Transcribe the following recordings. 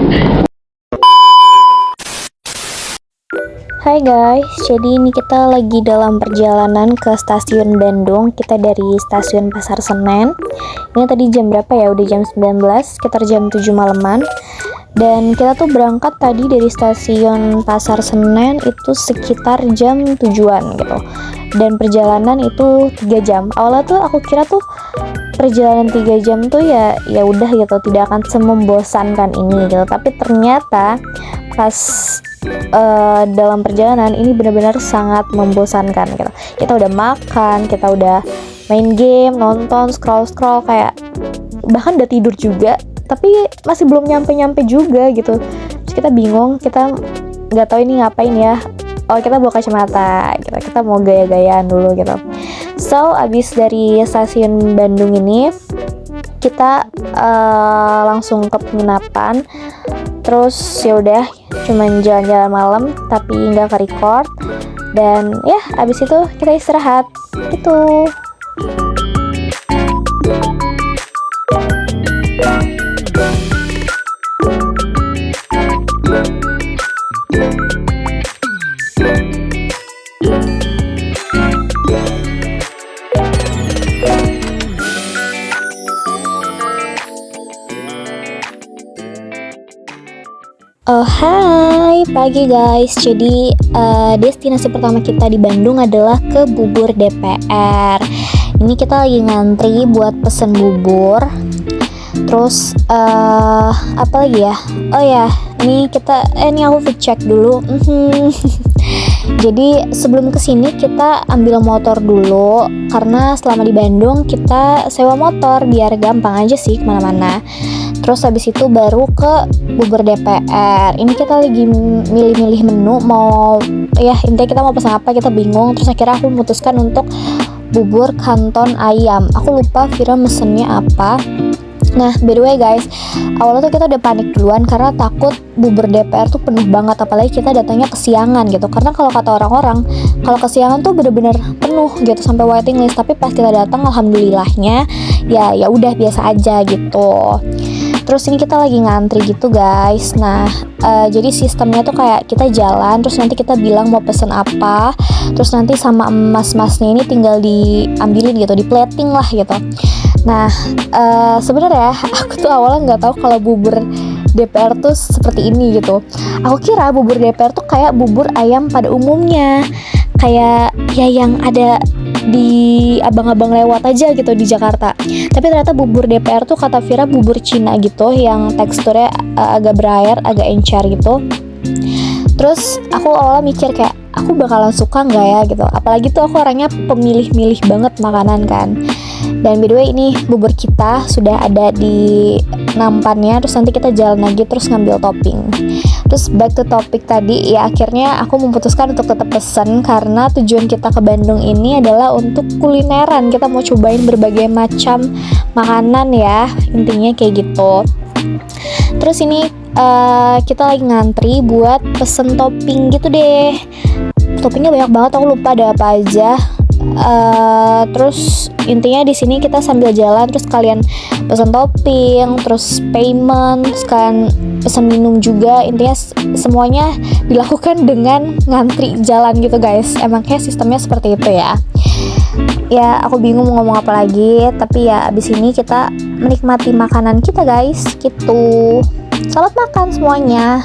Hai guys, jadi ini kita lagi dalam perjalanan ke stasiun Bandung. Kita dari stasiun Pasar Senen. Ini tadi jam berapa ya? Udah jam 19, sekitar jam 7 malaman. Dan kita tuh berangkat tadi dari stasiun Pasar Senen itu sekitar jam 7-an gitu. Dan perjalanan itu 3 jam. Awalnya tuh aku kira tuh perjalanan 3 jam tuh ya udah gitu, tidak akan semembosankan ini gitu. Tapi ternyata pas dalam perjalanan ini benar-benar sangat membosankan gitu. Kita udah makan, kita udah main game, nonton, scroll kayak bahkan udah tidur juga, tapi masih belum nyampe juga gitu. Terus kita bingung, kita nggak tahu ini ngapain ya. Oh, kita bawa kacamata gitu, kita mau gaya-gayaan dulu gitu. So abis dari stasiun Bandung ini kita langsung ke penginapan. Terus ya udah cuman jalan-jalan malam tapi nggak ke record, dan ya abis itu kita istirahat gitu. Oh hai, pagi guys. Jadi destinasi pertama kita di Bandung adalah ke Bubur DPR. Ini kita lagi ngantri buat pesen bubur. Terus apa lagi ya? Oh ya, ini kita ini aku cek dulu. Jadi sebelum kesini kita ambil motor dulu, karena selama di Bandung kita sewa motor biar gampang aja sih kemana-mana. Terus habis itu baru ke Bubur DPR. Ini kita lagi milih-milih menu, mau ya intinya kita mau pesan apa, kita bingung. Terus akhirnya aku memutuskan untuk bubur kanton ayam. Aku lupa Vira mesennya apa. Nah, by the way guys, awalnya tuh kita udah panik duluan karena takut Bubur DPR tuh penuh banget, apalagi kita datangnya kesiangan gitu. Karena kalau kata orang-orang, kalau kesiangan tuh bener-bener penuh gitu sampai waiting list. Tapi pas kita datang, alhamdulillahnya ya udah biasa aja gitu. Terus ini kita lagi ngantri gitu guys. Nah, jadi sistemnya tuh kayak kita jalan, terus nanti kita bilang mau pesen apa, terus nanti sama mas-masnya ini tinggal diambilin gitu, diplating lah gitu. Nah, sebenarnya aku tuh awalnya nggak tahu kalau bubur DPR tuh seperti ini gitu. Aku kira bubur DPR tuh kayak bubur ayam pada umumnya, kayak ya yang ada di abang-abang lewat aja gitu di Jakarta. Tapi ternyata bubur DPR tuh kata Vira bubur Cina gitu, yang teksturnya agak berair, agak encer gitu. Terus aku awalnya mikir kayak aku bakalan suka nggak ya gitu. Apalagi tuh aku orangnya pemilih-milih banget makanan kan. Dan by the way ini bubur kita sudah ada di nampannya. Terus nanti kita jalan lagi terus ngambil topping. Terus back to topic tadi, ya akhirnya aku memutuskan untuk tetap pesen karena tujuan kita ke Bandung ini adalah untuk kulineran. Kita mau cobain berbagai macam makanan ya, intinya kayak gitu. Terus ini kita lagi ngantri buat pesen topping gitu deh. Toppingnya banyak banget, aku lupa ada apa aja. Terus intinya di sini kita sambil jalan terus kalian pesan topping, terus payment, sekalian pesan minum juga. Intinya semuanya dilakukan dengan ngantri jalan gitu guys. Emang kayak sistemnya seperti itu ya. Ya aku bingung mau ngomong apa lagi, tapi ya abis ini kita menikmati makanan kita guys gitu. Selamat makan semuanya.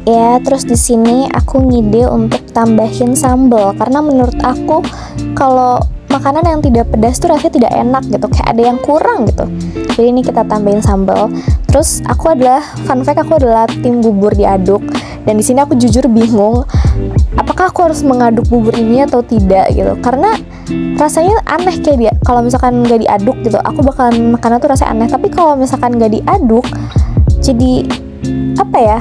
Ya, terus di sini aku ngide untuk tambahin sambal karena menurut aku kalau makanan yang tidak pedas tuh rasanya tidak enak gitu, kayak ada yang kurang gitu. Jadi ini kita tambahin sambal. Terus aku adalah fun fact, aku adalah tim bubur diaduk, dan di sini aku jujur bingung apakah aku harus mengaduk bubur ini atau tidak gitu, karena rasanya aneh kayak dia. Kalau misalkan nggak diaduk gitu, aku bakalan makannya tuh rasanya aneh. Tapi kalau misalkan nggak diaduk, jadi apa ya,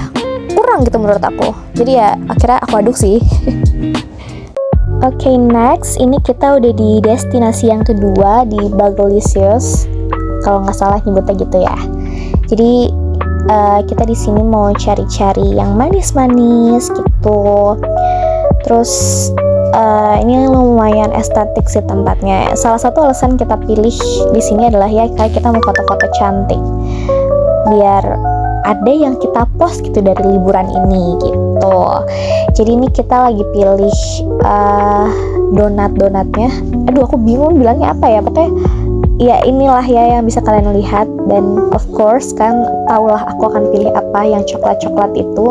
kurang gitu menurut aku. Jadi ya akhirnya aku aduk sih. Oke, next ini kita udah di destinasi yang kedua di Bagelicious, kalau nggak salah nyebutnya gitu ya. Jadi kita di sini mau cari-cari yang manis-manis gitu. Terus ini lumayan estetik sih tempatnya. Salah satu alasan kita pilih di sini adalah ya kayak kita mau foto-foto cantik, biar ada yang kita post gitu dari liburan ini gitu. Jadi ini kita lagi pilih donatnya. Aduh, aku bingung bilangnya apa ya. Pokoknya ya inilah ya yang bisa kalian lihat, dan of course kan tahulah aku akan pilih apa yang coklat itu.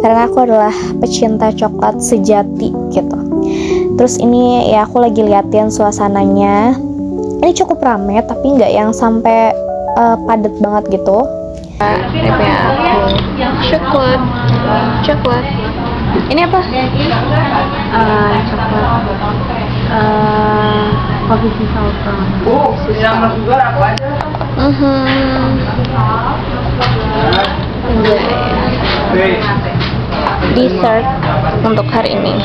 Karena aku adalah pecinta coklat sejati gitu. Terus ini ya aku lagi liatin suasananya. Ini cukup rame tapi nggak yang sampai padat banget gitu. Ini punya aku coklat. Ini apa? Coklat kopi sisal. Dessert untuk hari ini.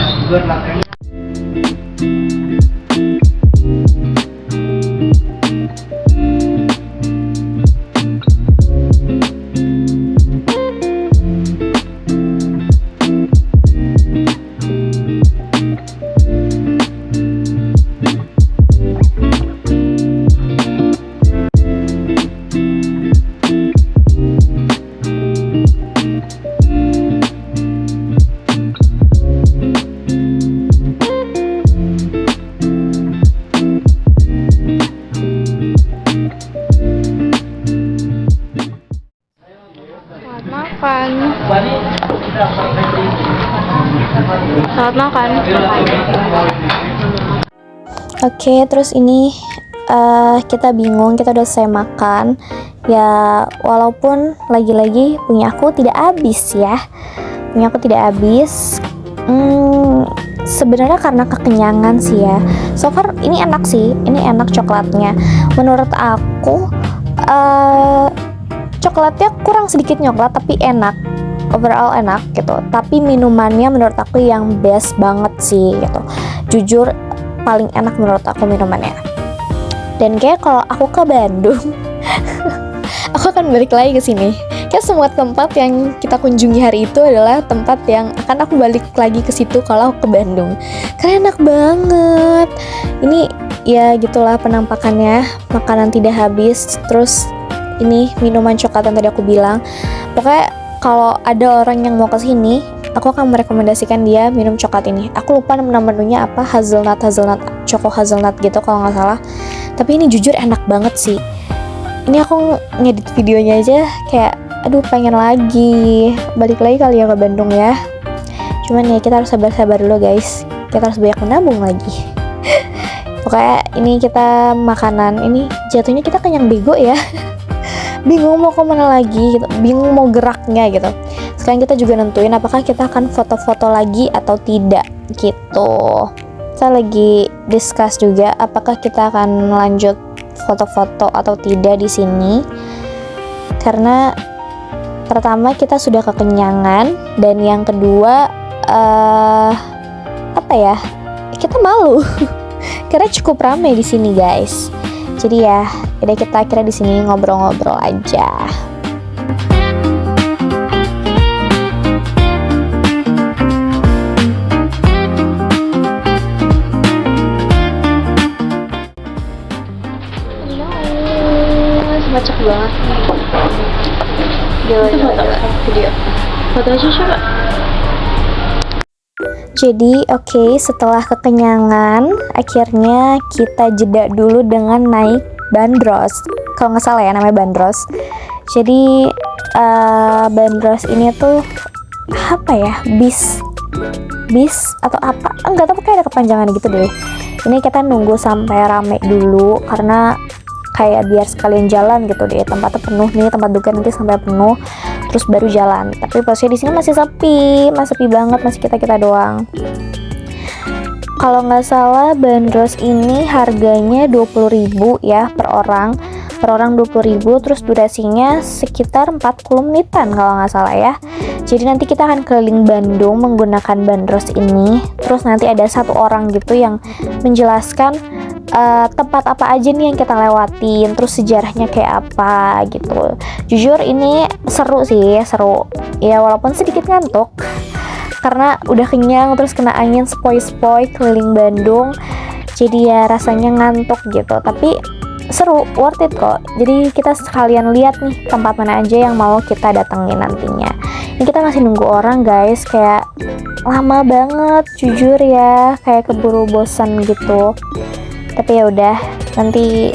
Selamat makan. Oke, terus ini kita bingung, kita udah selesai makan. Ya, walaupun lagi-lagi punya aku tidak habis ya. Sebenarnya karena kekenyangan sih ya. So far ini enak sih, ini enak coklatnya. Menurut aku coklatnya kurang sedikit coklat tapi enak. Overall enak gitu. Tapi minumannya menurut aku yang best banget sih gitu. Jujur paling enak menurut aku minumannya. Dan kayak kalau aku ke Bandung aku akan balik lagi ke sini. Kayak semua tempat yang kita kunjungi hari itu adalah tempat yang akan aku balik lagi ke situ kalau aku ke Bandung. Karena enak banget. Ini ya gitulah penampakannya, makanan tidak habis. Terus ini minuman coklat yang tadi aku bilang. Pokoknya kalau ada orang yang mau ke sini, aku akan merekomendasikan dia minum coklat ini. Aku lupa nama menunya apa, choco hazelnut gitu kalau nggak salah. Tapi ini jujur enak banget sih. Ini aku ngedit videonya aja kayak, aduh pengen lagi balik lagi kali ya ke Bandung ya. Cuman ya kita harus sabar-sabar dulu guys. Kita harus banyak menabung lagi. Pokoknya ini kita makanan ini jatuhnya kita kenyang bego ya. Bingung mau kemana lagi gitu, bingung mau geraknya gitu. Sekarang kita juga nentuin apakah kita akan foto-foto lagi atau tidak gitu. Kita lagi discuss juga apakah kita akan lanjut foto-foto atau tidak di sini. Karena pertama kita sudah kekenyangan, dan yang kedua apa ya? Kita malu. Karena cukup ramai di sini guys. Jadi ya, udah kita akhirnya di sini ngobrol-ngobrol aja. Macet banget. Gila, video. Foto aja coba. Jadi oke, setelah kekenyangan akhirnya kita jeda dulu dengan naik bandros. Kalau nggak salah ya namanya bandros. Jadi bandros ini tuh apa ya, bis atau apa, enggak tahu, kayak ada kepanjangan gitu deh. Ini kita nunggu sampai rame dulu karena kayak biar sekalian jalan gitu deh, tempatnya penuh nih, tempat duduknya nanti sampai penuh terus baru jalan. Tapi posisi di sini masih sepi banget, masih kita doang. Kalau nggak salah bandros ini harganya 20.000 ya per orang. per orang 20.000, terus durasinya sekitar 40 menitan kalau nggak salah ya. Jadi nanti kita akan keliling Bandung menggunakan bandros ini. Terus nanti ada satu orang gitu yang menjelaskan tempat apa aja nih yang kita lewatin, terus sejarahnya kayak apa gitu. Jujur ini seru sih, seru ya, walaupun sedikit ngantuk karena udah kenyang terus kena angin sepoi-sepoi keliling Bandung, jadi ya rasanya ngantuk gitu, tapi seru, worth it kok. Jadi kita sekalian lihat nih tempat mana aja yang mau kita datengin nantinya. Ini kita masih nunggu orang guys, kayak lama banget jujur ya, kayak keburu bosan gitu. Tapi ya udah, nanti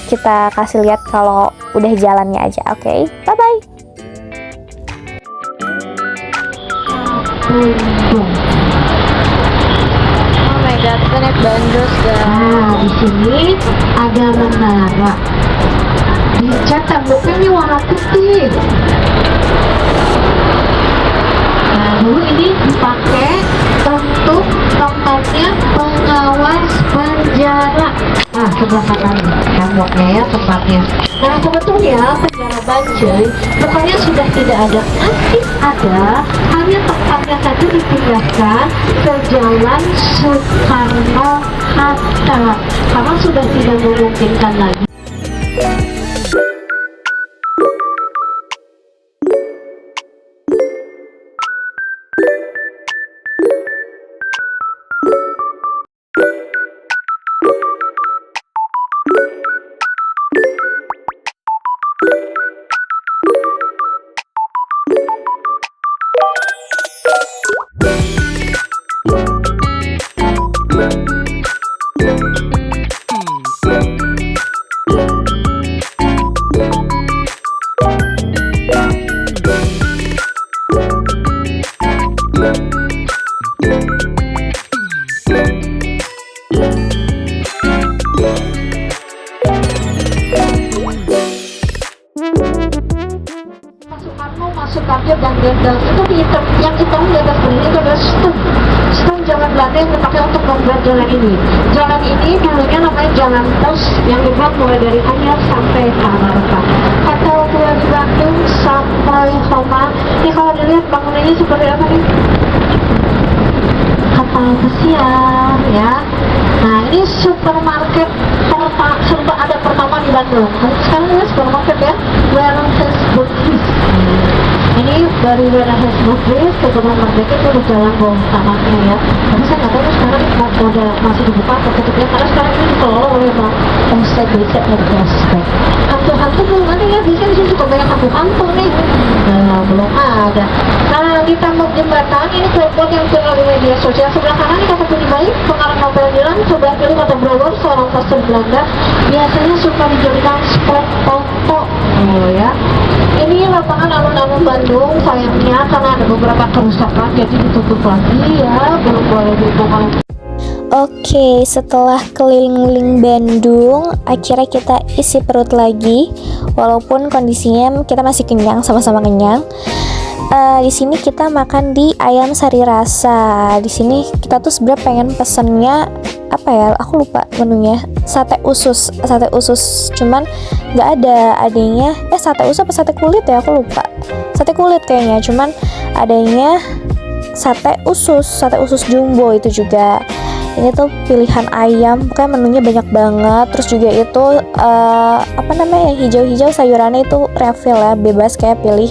kita kasih lihat kalau udah jalannya aja. Oke, bye bye. Oh my god, kita naik bandros guys. Nah, di sini ada menara. Dicat temboknya ini warna putih. Nah, dulu ini dipakai untuk tempatnya pengawas penjara. Nah, sebelah kanan temboknya ya tempatnya. Nah, sebetulnya penjara Banjai bukannya sudah tidak ada, masih ada, hanya tempatnya saja dipindahkan ke Jalan Soekarno-Hatta karena sudah tidak memungkinkan lagi. Masuk kaget dan gagal itu di yang hitam di atas ini itu adalah stone jalan Belanda yang dipakai untuk membuat jalan ini. Jalan ini dulunya namanya Jalan Pos yang dibuat mulai dari Anyar sampai Tamarka. Kapal keluar di Bandung sampai Homa. Ini kalau dilihat bangunannya seperti apa nih? Kapal pesiar ya. Nah, ini supermarket ada pertama di Bandung. Sekarang ini supermarket ya, Warehouse Bukis. Ini dari Warehouse Bukis ke Gedung Merdeka itu udah jalan bawah tanahnya ya. Tapi saya nggak tahu sekarang udah masih dibuka atau tutup ya, karena sekarang ini dikelola oleh Bang Omset Desa Ergastek. Hantu-hantu belum ada ya, biasanya di sini juga banyak hantu-hantu nih. Nah, belum ada. Nah, di tembok jembatan ini quote yang viral di media sosial. Sebelah kanan ini kata Puni Baik, pengarang novel Dilan. Sebelah kiri kata Brouwer, seorang pastor Belanda. Biasanya suka dijadikan spot foto. Oh ya. Ini lapangan alun-alun Bandung, sayangnya karena ada beberapa kerusakan jadi ditutup lagi ya, belum boleh dibuka. Oke, setelah keliling-keliling Bandung, akhirnya kita isi perut lagi. Walaupun kondisinya kita masih kenyang, sama-sama kenyang. Di sini kita makan di Ayam Sari Rasa. Di sini kita tuh sebenarnya pengen pesennya apa ya? Aku lupa menunya. Sate usus, cuman nggak ada adanya. Sate usus apa sate kulit ya? Aku lupa. Sate kulit kayaknya. Cuman adanya sate usus jumbo itu juga. Ini tuh pilihan ayam, pokoknya menunya banyak banget. Terus juga itu apa namanya yang hijau-hijau sayurannya itu refill ya, bebas kayak pilih.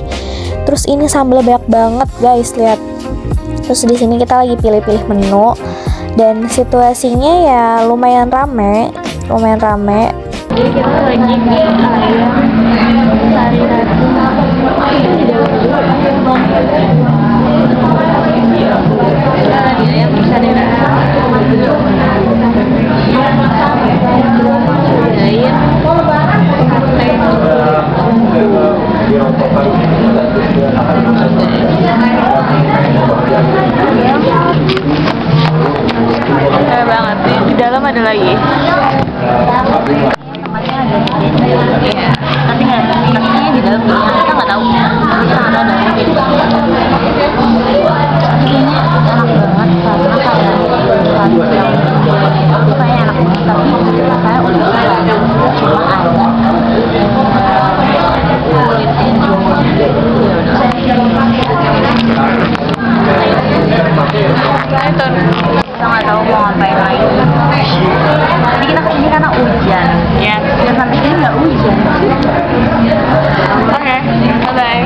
Terus ini sambal banyak banget guys, lihat. Terus di sini kita lagi pilih-pilih menu dan situasinya ya lumayan rame. Jadi kita lagi di Ayam Sari Rasa. Di Ayam Sari Rasa. Keren banget nih. Di dalam ada lagi. Iya, tapi nggak nasinya di dalam kita nggak tahu. Kita nggak tahu dalamnya gitu. Ini enak banget karena kayak tadi yang itu kayaknya enak banget, tapi saya udah cuma ada Tapi kita kesini karena hujan. Ya, dan sampai sini nggak hujan. Oke, bye-bye.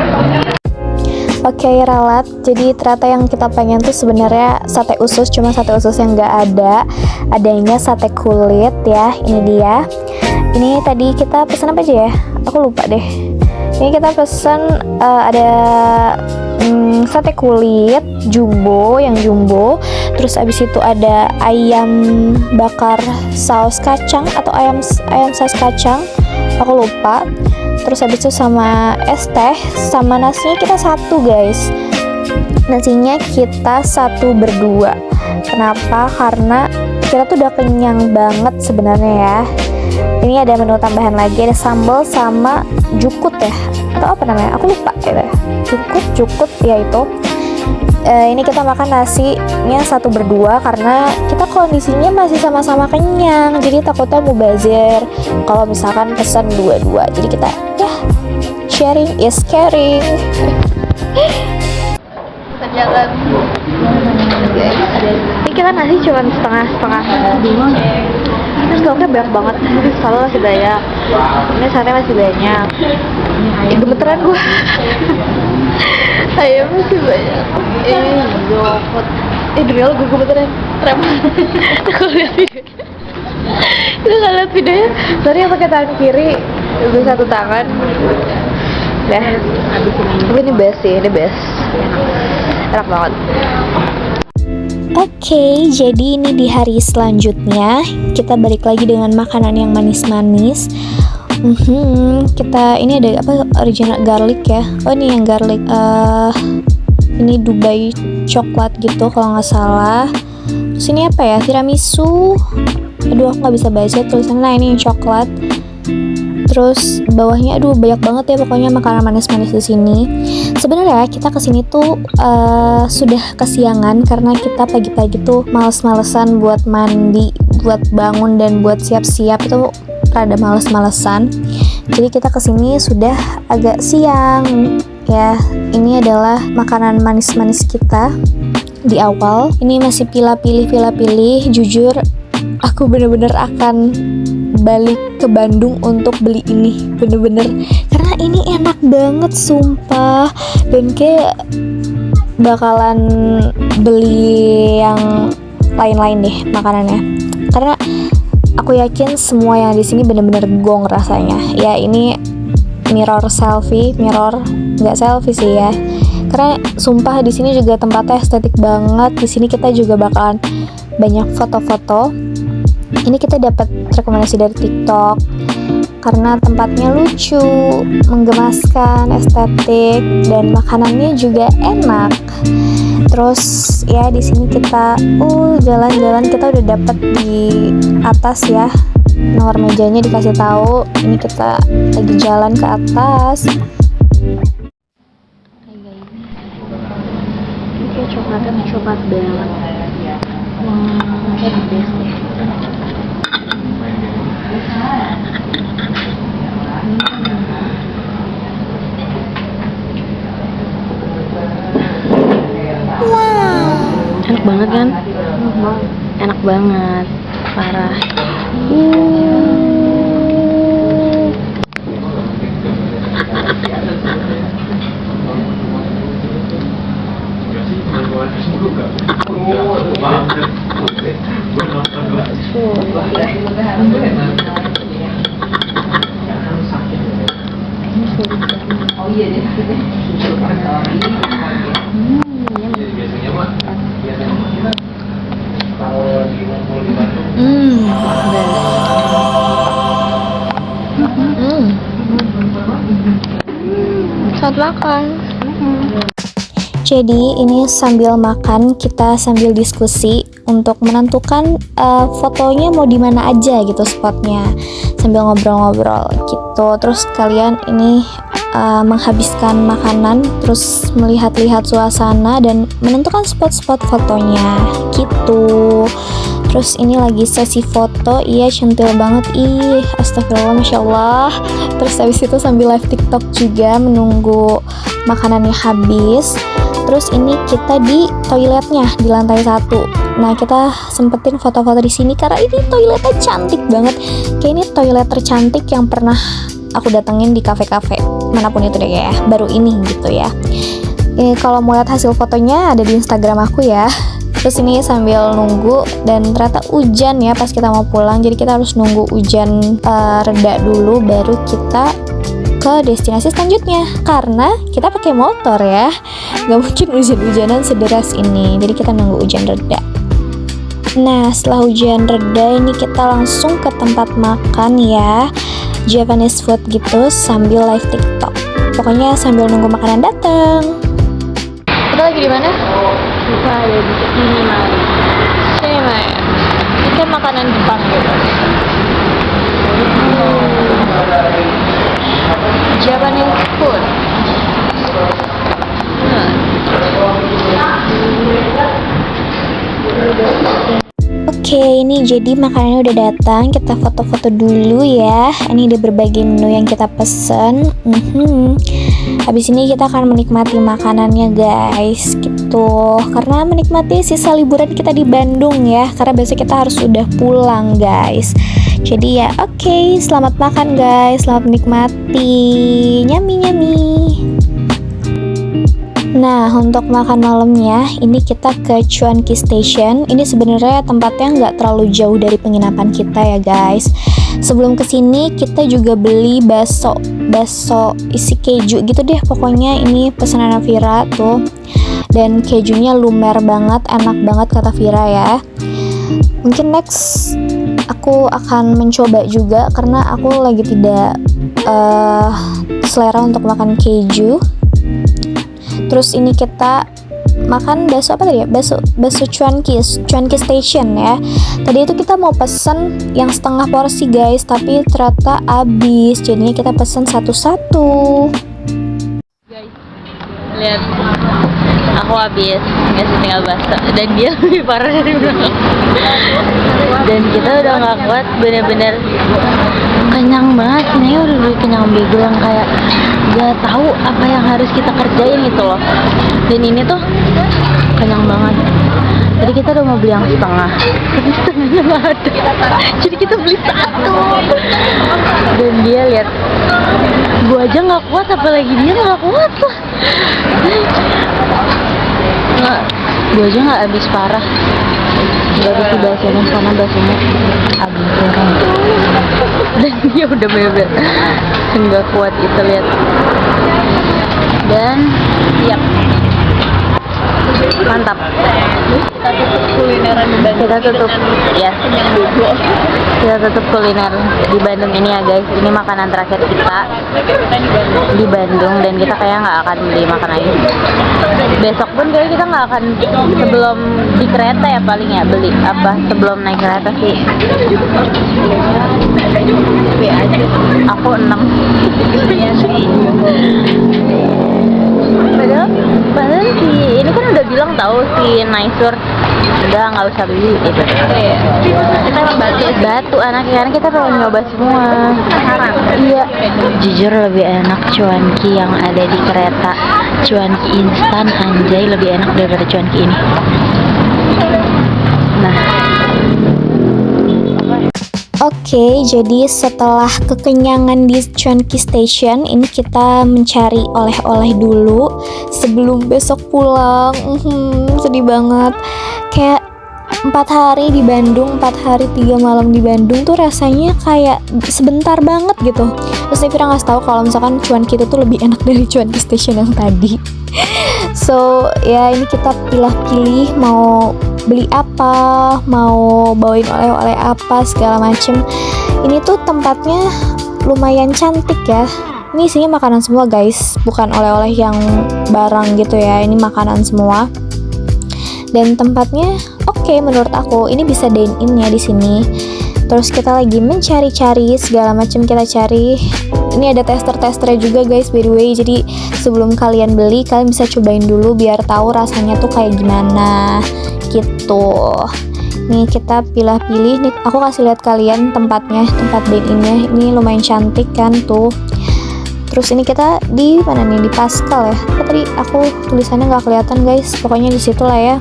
Oke, ralat. Jadi ternyata yang kita pengen tuh sebenarnya sate usus, cuma sate usus yang nggak ada. Adanya sate kulit ya. Ini dia. Ini tadi kita pesan apa aja ya? Aku lupa deh. Ini kita pesan ada sate kulit jumbo, yang jumbo. Terus abis itu ada ayam bakar saus kacang atau ayam saus kacang. Aku lupa. Terus habis itu sama es teh, sama nasinya kita satu guys. Nasinya kita satu berdua. Kenapa? Karena kita tuh udah kenyang banget sebenarnya ya. Ini ada menu tambahan lagi, ada sambal sama jukut ya, atau apa namanya? Aku lupa gitu. Jukut ya itu. Ini kita makan nasinya satu berdua karena kita kondisinya masih sama-sama kenyang, jadi takutnya mubazir kalau misalkan pesan dua-dua. Jadi kita ya sharing is caring. Jalan. Ini kita nasi cuma setengah. Terus lauknya banyak banget. Selalu masih banyak. Ini sate masih banyak. Gemeteran gue. Ayam masih banyak. Yogurt. Demi Allah gue gemeteran. Rem. Aku lihat videonya. Itu gak lihat videonya. Sorry yang pakai tangan kiri, gue satu tangan. Nah, tapi ini best sih, ini best. Enak banget. Oke, jadi ini di hari selanjutnya kita balik lagi dengan makanan yang manis-manis. Kita ini ada apa, original garlic ya. Oh ini yang garlic. Ini Dubai coklat gitu kalau nggak salah. Terus ini apa ya, tiramisu. Aduh aku nggak bisa baca tulisannya. Nah ini yang coklat. Terus bawahnya aduh banyak banget ya pokoknya makanan manis-manis di sini. Sebenarnya kita kesini tuh sudah kesiangan karena kita pagi-pagi tuh males-malesan buat mandi, buat bangun dan buat siap-siap itu rada males-malesan. Jadi kita kesini sudah agak siang ya. Ini adalah makanan manis-manis kita di awal. Ini masih pilih. Jujur aku bener-bener akan balik ke Bandung untuk beli ini, bener-bener karena ini enak banget sumpah. Dan kayak bakalan beli yang lain-lain deh makanannya karena aku yakin semua yang di sini bener-bener gong rasanya ya. Ini mirror nggak selfie sih ya, karena sumpah di sini juga tempatnya estetik banget. Di sini kita juga bakalan banyak foto-foto. Ini kita dapat rekomendasi dari TikTok karena tempatnya lucu, menggemaskan, estetik, dan makanannya juga enak. Terus ya di sini kita jalan-jalan, kita udah dapat di atas ya. Nomor mejanya dikasih tahu. Ini kita lagi jalan ke atas. Ini kayak coklat banget. Kayak the best deh. Enak banget kan? Enak banget, parah. Saat makan. Jadi ini sambil makan kita sambil diskusi untuk menentukan fotonya mau di mana aja gitu spotnya, sambil ngobrol-ngobrol gitu. Terus kalian ini menghabiskan makanan, terus melihat-lihat suasana dan menentukan spot-spot fotonya gitu. Terus ini lagi sesi foto, iya centil banget, ih astagfirullah, masya Allah. Terus habis itu sambil live TikTok juga menunggu makanannya habis. Terus ini kita di toiletnya di lantai 1. Nah, kita sempetin foto-foto di sini karena ini toiletnya cantik banget. Kayak ini toilet tercantik yang pernah aku datengin di kafe-kafe manapun itu deh ya. Baru ini gitu ya. Kalau mau lihat hasil fotonya ada di Instagram aku ya. Terus ini sambil nunggu dan ternyata hujan ya pas kita mau pulang. Jadi kita harus nunggu hujan reda dulu baru kita ke destinasi selanjutnya karena kita pakai motor ya, nggak mungkin hujan-hujanan sederas ini, jadi kita nunggu hujan reda. Nah, setelah hujan reda ini kita langsung ke tempat makan ya, Japanese food gitu sambil live TikTok. Pokoknya sambil nunggu makanan datang. Kita lagi di mana? Kita ada di cinema. Cinema ya. Ini kan makanan Jepang gitu. Japanese food. Oke, ini jadi makanannya udah datang. Kita foto-foto dulu ya. Ini ada berbagai menu yang kita pesen. Habis ini kita akan menikmati makanannya guys, gitu. Karena menikmati sisa liburan kita di Bandung ya. Karena besok kita harus udah pulang guys. Jadi ya oke, selamat makan guys, selamat menikmati. Nyami. Nah, untuk makan malamnya ini kita ke Chuanki Station. Ini sebenarnya tempatnya nggak terlalu jauh dari penginapan kita ya guys. Sebelum kesini kita juga beli bakso isi keju gitu deh. Pokoknya ini pesanan Vira tuh. Dan kejunya lumer banget, enak banget kata Vira ya. Mungkin next aku akan mencoba juga karena aku lagi tidak selera untuk makan keju. Terus ini kita makan bakso apa tadi ya? Bakso Chuanki Station ya. Tadi itu kita mau pesen yang setengah porsi guys, tapi ternyata habis. Jadinya kita pesen satu-satu. Guys, lihat. Aku habis ngasih tinggal bakso dan dia lebih parah dari belakang. Dan kita udah nggak kuat, bener-bener kenyang banget. Ini udah kenyang bego yang kayak gak tahu apa yang harus kita kerjain gitu loh. Dan ini tuh kenyang banget. Tadi kita udah mau beli yang setengah, tapi setengahnya nggak ada. Jadi kita beli satu. Dan dia lihat, gua aja nggak kuat, apalagi dia nggak kuat lah. Nggak, gue aja nggak habis parah. Gak habis di baksonya, sana baksonya habis orang. Dan dia udah bener-bener nggak kuat itu lihat. Dan siap, mantap. Kita tutup kulineran di Bandung. Kita tutup, ya. Kita tutup kuliner di Bandung ini ya guys. Ini makanan terakhir kita di Bandung dan kita kayak nggak akan beli makan lagi. Besok pun kayak kita nggak akan, sebelum di kereta ya paling ya beli apa sebelum naik kereta sih. Aku 6. Iya sih. Padahal si ini kan udah bilang tahu si Naisur udah nggak usah beli gitu. Iya. Kita emang Batu anaknya karena kita mau nyoba semua. Iya. Jujur lebih enak cuanki yang ada di kereta. Cuanki instan anjay lebih enak daripada cuanki ini. Nah. Oke, jadi setelah kekenyangan di Chuanki Station, ini kita mencari oleh-oleh dulu sebelum besok pulang. Sedih banget. Kayak 4 hari di Bandung, 4 hari 3 malam di Bandung tuh rasanya kayak sebentar banget gitu. Terus Nevira ngasih tahu kalau misalkan Chuanki itu tuh lebih enak dari Chuanki Station yang tadi. So ya ini kita pilih-pilih mau beli apa, mau bawain oleh-oleh apa segala macem. Ini tuh tempatnya lumayan cantik ya. Ini isinya makanan semua guys, bukan oleh-oleh yang barang gitu ya. Ini makanan semua. Dan tempatnya oke menurut aku. Ini bisa dine in ya di sini. Terus kita lagi mencari-cari segala macam kita cari. Ini ada tester-testernya juga guys by the way. Jadi sebelum kalian beli kalian bisa cobain dulu biar tahu rasanya tuh kayak gimana gitu. Nih kita pilih-pilih. Nih aku kasih lihat kalian tempatnya, tempat dine-innya. Ini lumayan cantik kan tuh. Terus ini kita di mana nih, di Pascal ya. Tadi aku tulisannya nggak kelihatan guys. Pokoknya di situ lah ya.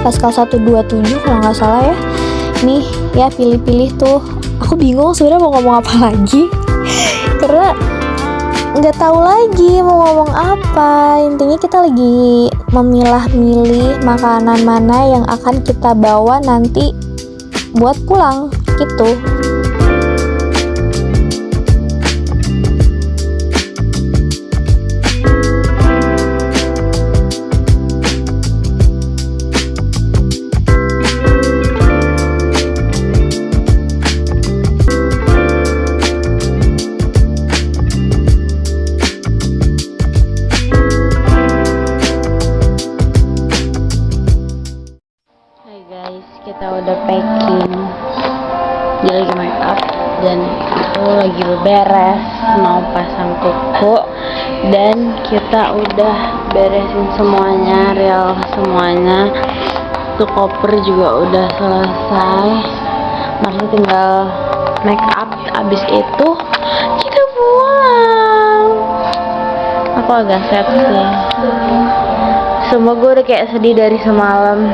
Pascal 127 kalau nggak salah ya. Nih ya, pilih-pilih tuh. Aku bingung sebenarnya mau ngomong apa lagi karena nggak tahu lagi mau ngomong apa. Intinya kita lagi memilah-milih makanan mana yang akan kita bawa nanti buat pulang gitu. Hai guys, kita udah packing. Dia lagi make up dan aku lagi beres mau pasang kuku, dan kita udah beresin semuanya, real semuanya. Tuh koper juga udah selesai. Masih tinggal make up. Abis itu kita pulang. Aku agak sad sih. Semua gue udah kayak sedih dari semalam.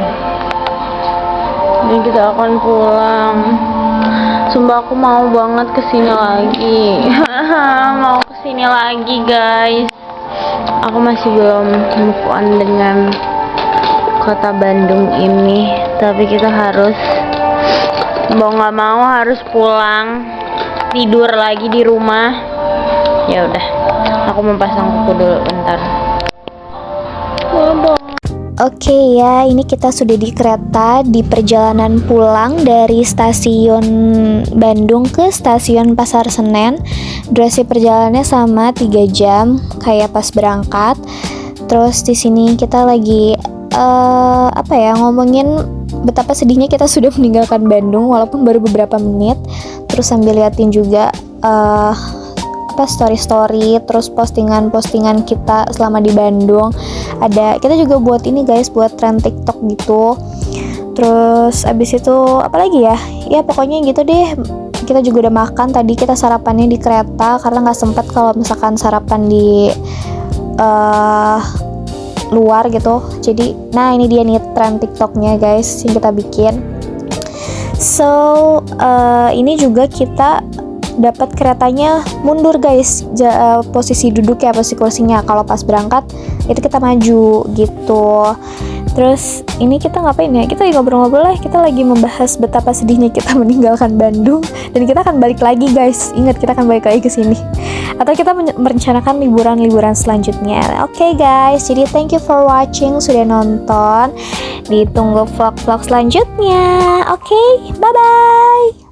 Dan kita akan pulang. Sumpah aku mau banget kesini lagi. Mau kesini lagi guys. Aku masih belum move on dengan kota Bandung ini. Tapi kita harus, mau nggak mau harus pulang. Tidur lagi di rumah. Ya udah, aku mau pasang kuku dulu bentar. Oke ya, ini kita sudah di kereta di perjalanan pulang dari stasiun Bandung ke stasiun Pasar Senen. Durasi perjalanannya sama 3 jam kayak pas berangkat. Terus di sini kita lagi ngomongin betapa sedihnya kita sudah meninggalkan Bandung walaupun baru beberapa menit. Terus sambil liatin juga story-story, terus postingan-postingan kita selama di Bandung. Kita juga buat ini guys, buat tren TikTok gitu. Terus abis itu apa lagi ya? Ya pokoknya gitu deh. Kita juga udah makan tadi, kita sarapannya di kereta karena nggak sempet kalau misalkan sarapan di luar gitu. Jadi, nah ini dia nih tren TikToknya guys yang kita bikin. So ini juga kita dapat keretanya mundur guys, posisi duduk ya, posisi kursinya. Kalau pas berangkat itu kita maju gitu. Terus ini kita ngapain ya? Kita lagi ngobrol-ngobrol lah. Kita lagi membahas betapa sedihnya kita meninggalkan Bandung, dan kita akan balik lagi guys. Ingat, kita akan balik lagi ke sini. Atau kita merencanakan liburan-liburan selanjutnya. Oke guys, jadi thank you for watching, sudah nonton. Ditunggu vlog-vlog selanjutnya. Oke, bye-bye.